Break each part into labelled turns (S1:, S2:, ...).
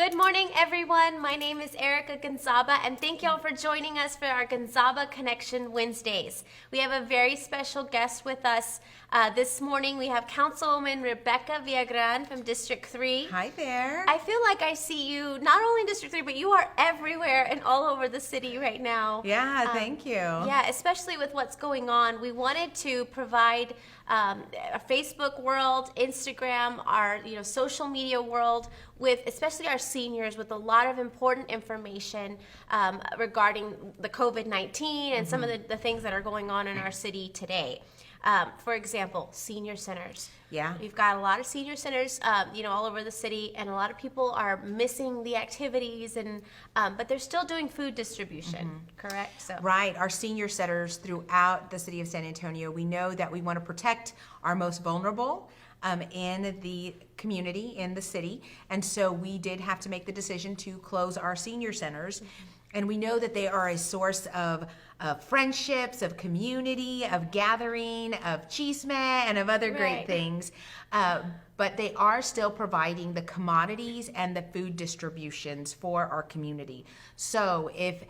S1: Good morning, everyone. My name is Erica Gonzaba, and thank y'all for joining us for our Gonzaba Connection Wednesdays. We have a very special guest with us this morning. We have Councilwoman Rebecca Viagran from District 3.
S2: Hi there.
S1: I feel like I see you not only in District 3, but you are everywhere and all over the city right now.
S2: Yeah, thank you.
S1: Yeah, especially with what's going on. We wanted to provide a Facebook world, Instagram, our social media world, with especially our seniors, with a lot of important information regarding the COVID-19 and some of the things that are going on in our city today. For example, senior centers.
S2: Yeah.
S1: We've got a lot of senior centers, all over the city, and a lot of people are missing the activities, and but they're still doing food distribution, correct? So.
S2: Right. Our senior centers throughout the city of San Antonio, we know that we want to protect our most vulnerable in the community, in the city, and so we did have to make the decision to close our senior centers. And we know that they are a source of friendships, of community, of gathering, of chisme, and of other great things. But they are still providing the commodities and the food distributions for our community. So if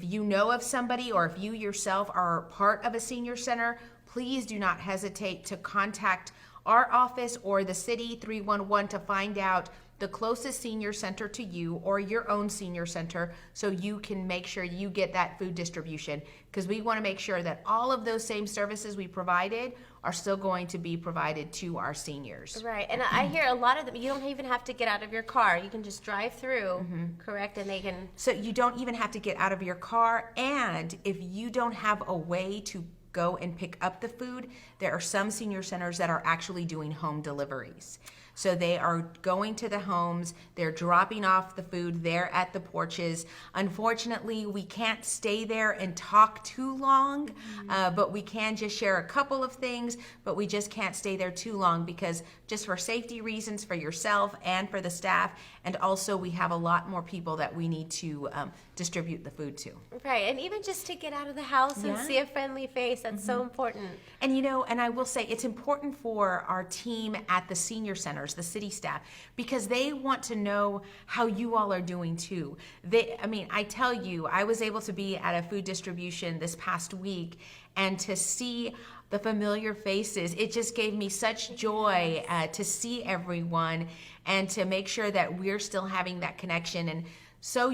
S2: you know of somebody, or if you yourself are part of a senior center, please do not hesitate to contact our office or the city 311 to find out the closest senior center to you, or your own senior center, so you can make sure you get that food distribution, because we want to make sure that all of those same services we provided are still going to be provided to our seniors.
S1: Right, and I hear a lot of them, you don't even have to get out of your car. You can just drive through, correct, and they can...
S2: So you don't even have to get out of your car, and if you don't have a way to go and pick up the food, there are some senior centers that are actually doing home deliveries. So they are going to the homes, they're dropping off the food there at the porches. Unfortunately, we can't stay there and talk too long, but we can just share a couple of things, but we just can't stay there too long, because just for safety reasons for yourself and for the staff, and also we have a lot more people that we need to distribute the food to.
S1: Right, and even just to get out of the house and see a friendly face, that's so important.
S2: And and I will say it's important for our team at the senior centers, the city staff, because they want to know how you all are doing too. I tell you, I was able to be at a food distribution this past week, and to see the familiar faces, it just gave me such joy to see everyone and to make sure that we're still having that connection. And so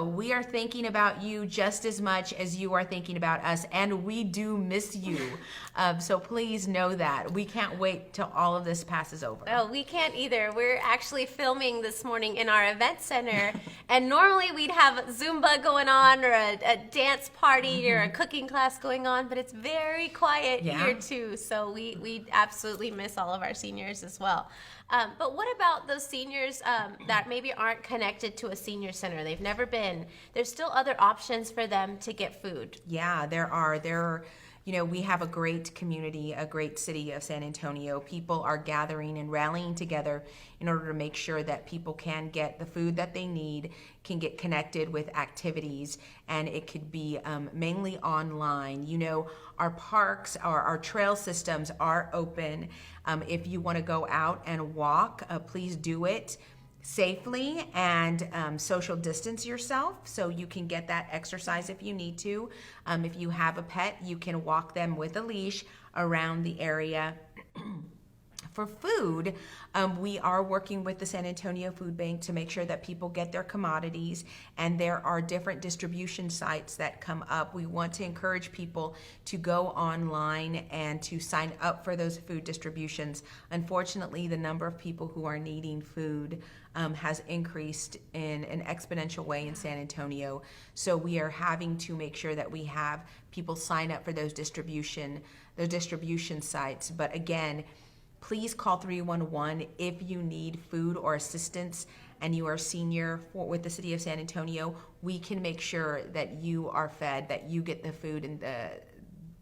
S2: we are thinking about you just as much as you are thinking about us, and we do miss you. So please know that. We can't wait till all of this passes over.
S1: Oh, we can't either. We're actually filming this morning in our event center, and normally we'd have Zumba going on, or a dance party, or a cooking class going on, but it's very quiet here too, so we absolutely miss all of our seniors as well. But what about those seniors that maybe aren't connected to a senior center? They've never been. There's still other options for them to get food.
S2: Yeah, there are. We have a great community, a great city of San Antonio. People are gathering and rallying together in order to make sure that people can get the food that they need, can get connected with activities, and it could be mainly online. Our parks, our trail systems are open. If you want to go out and walk, please do it safely and social distance yourself, so you can get that exercise if you need to. If you have a pet, you can walk them with a leash around the area. For food, we are working with the San Antonio Food Bank to make sure that people get their commodities, and there are different distribution sites that come up. We want to encourage people to go online and to sign up for those food distributions. Unfortunately, the number of people who are needing food has increased in an exponential way in San Antonio. So we are having to make sure that we have people sign up for those distribution sites. But again, please call 311 if you need food or assistance and you are a senior with the city of San Antonio. We can make sure that you are fed, that you get the food and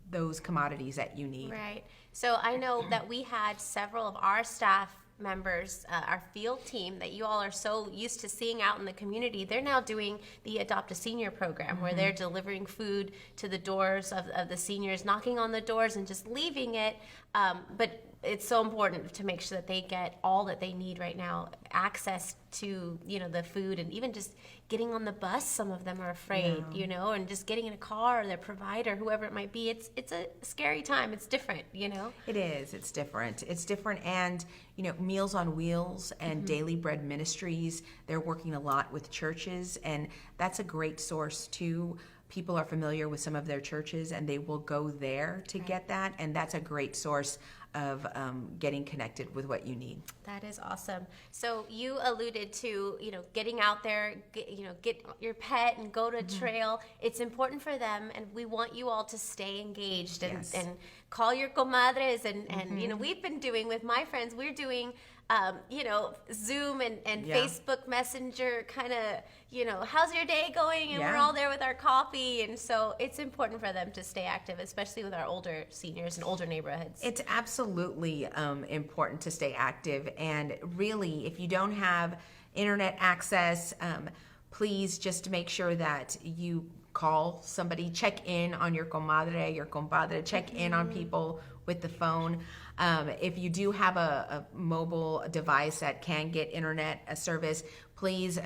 S2: those commodities that you need.
S1: Right. So I know that we had several of our staff members, our field team that you all are so used to seeing out in the community. They're now doing the Adopt a Senior program, where they're delivering food to the doors of the seniors, knocking on the doors and just leaving it. But it's so important to make sure that they get all that they need right now, access to, the food, and even just getting on the bus. Some of them are afraid, and just getting in a car, or their provider, whoever it might be. It's a scary time. It's different,
S2: It is. It's different. And, Meals on Wheels and Daily Bread Ministries, they're working a lot with churches, and that's a great source too. People are familiar with some of their churches, and they will go there to get that, and that's a great source of getting connected with what you need.
S1: That is awesome. So you alluded to, getting out there, get your pet and go to trail. It's important for them, and we want you all to stay engaged and,
S2: Yes.
S1: and call your comadres. And we've been doing with my friends, we're doing, Zoom and Facebook Messenger kind of, how's your day going? And we're all there with our coffee. And so it's important for them to stay active, especially with our older seniors and older neighborhoods.
S2: It's absolutely important to stay active. And really, if you don't have internet access, please just make sure that you call somebody, check in on your comadre, your compadre, check in on people with the phone. If you do have a mobile device that can get internet service, please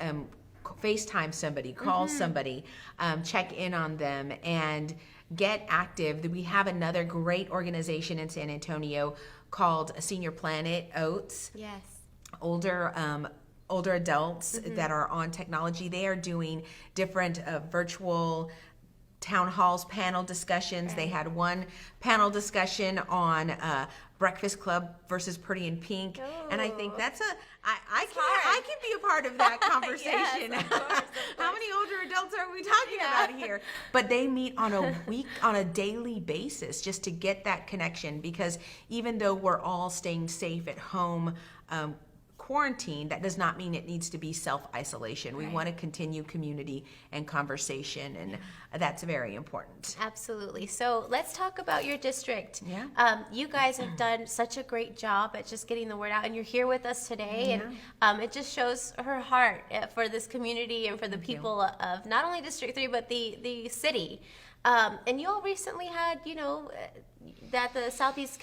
S2: FaceTime somebody, call somebody, check in on them, and get active. We have another great organization in San Antonio called Senior Planet Oats.
S1: Yes.
S2: Older adults that are on technology. They are doing different virtual town halls, panel discussions. Right. They had one panel discussion on Breakfast Club versus Pretty in Pink. Ooh. And I think I can be a part of that conversation.
S1: Yes, of course.
S2: How many older adults are we talking about here? But they meet on a daily basis just to get that connection, because even though we're all staying safe at home, quarantine, that does not mean it needs to be self-isolation. We want to continue community and conversation, and that's very important.
S1: Absolutely. So let's talk about your district.
S2: Yeah.
S1: You guys have done such a great job at just getting the word out, and you're here with us today, and it just shows her heart for this community and for the people of not only District 3, but the city. And you all recently had, that the Southeast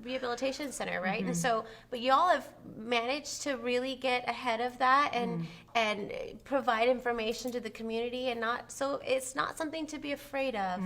S1: Rehabilitation Center, right? And so, but you all have managed to really get ahead of that and provide information to the community, and it's not something to be afraid of.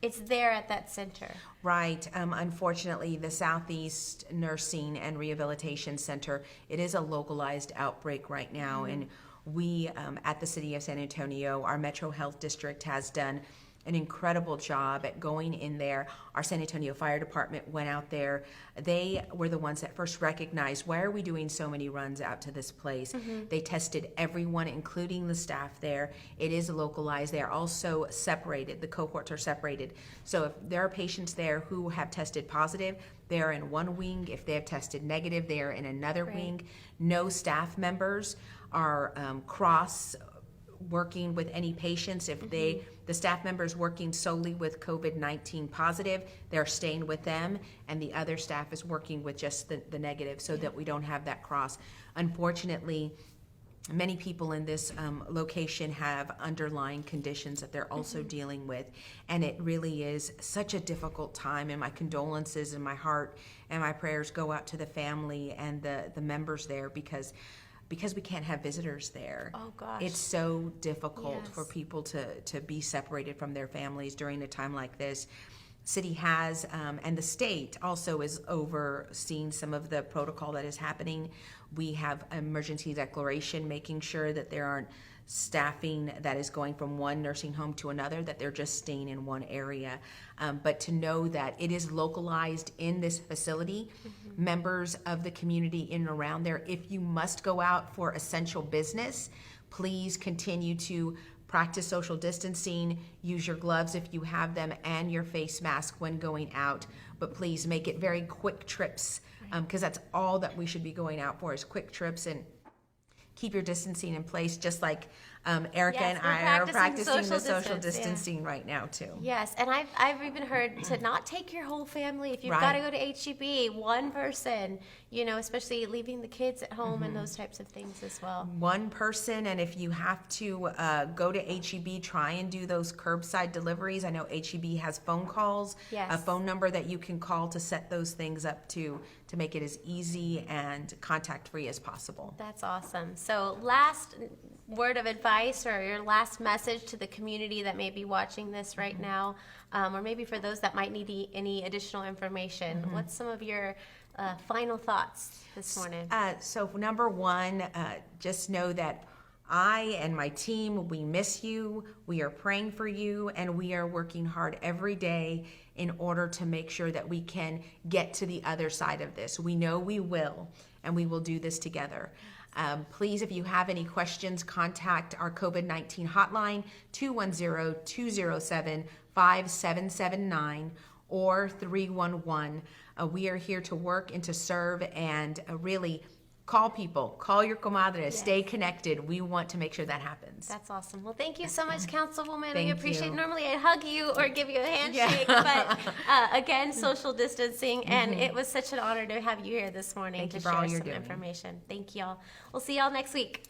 S1: It's there at that center.
S2: Right. Unfortunately, the Southeast Nursing and Rehabilitation Center, it is a localized outbreak right now, and we at the City of San Antonio, our Metro Health District has done an incredible job at going in there. Our San Antonio Fire Department went out there. They were the ones that first recognized, why are we doing so many runs out to this place? They tested everyone, including the staff there. It is localized. They are also separated. The cohorts are separated. So if there are patients there who have tested positive, they are in one wing. If they have tested negative, they are in another wing. No staff members are cross working with any patients. If the staff members working solely with COVID-19 positive, they're staying with them, and the other staff is working with just the negative, so that we don't have that cross. Unfortunately, many people in this location have underlying conditions that they're also dealing with, and it really is such a difficult time, and my condolences and my heart and my prayers go out to the family and the members there, because we can't have visitors there.
S1: Oh gosh.
S2: It's so difficult for people to be separated from their families during a time like this. City has, and the state also is overseeing some of the protocol that is happening. We have emergency declaration, making sure that there aren't staffing that is going from one nursing home to another, that they're just staying in one area. But to know that it is localized in this facility, members of the community in and around there, if you must go out for essential business, please continue to practice social distancing, use your gloves if you have them, and your face mask when going out. But please make it very quick trips, because that's all that we should be going out for, is quick trips, and keep your distancing in place, just like Erica
S1: Yes,
S2: and
S1: we're
S2: I are
S1: practicing
S2: practicing the
S1: social
S2: social
S1: distance, yeah.
S2: distancing right now too.
S1: Yes, and I've even heard to not take your whole family. If you've
S2: Right.
S1: got to go to HEB, one person, you know, especially leaving the kids at home and those types of things as well.
S2: One person, and if you have to go to HEB, try and do those curbside deliveries. I know HEB has phone calls, a
S1: Yes.
S2: phone number that you can call to set those things up to make it as easy and contact free as possible.
S1: That's awesome. So last word of advice or your last message to the community that may be watching this right now, or maybe for those that might need any additional information, what's some of your final thoughts this morning?
S2: So number one, just know that I and my team, we miss you, we are praying for you, and we are working hard every day in order to make sure that we can get to the other side of this. We know we will, and we will do this together. Please, if you have any questions, contact our COVID-19 hotline, 210-207-5779 or 311. We are here to work and to serve and really call people, call your comadres, stay connected. We want to make sure that happens.
S1: That's awesome. Well, thank you so much, Councilwoman.
S2: Thank
S1: we appreciate
S2: you.
S1: Normally I'd hug you or give you a handshake, but again, social distancing, and it was such an honor to have you here this morning
S2: Thank
S1: to
S2: you for
S1: share
S2: all you're
S1: some
S2: doing.
S1: information. Thank y'all. We'll see y'all next week.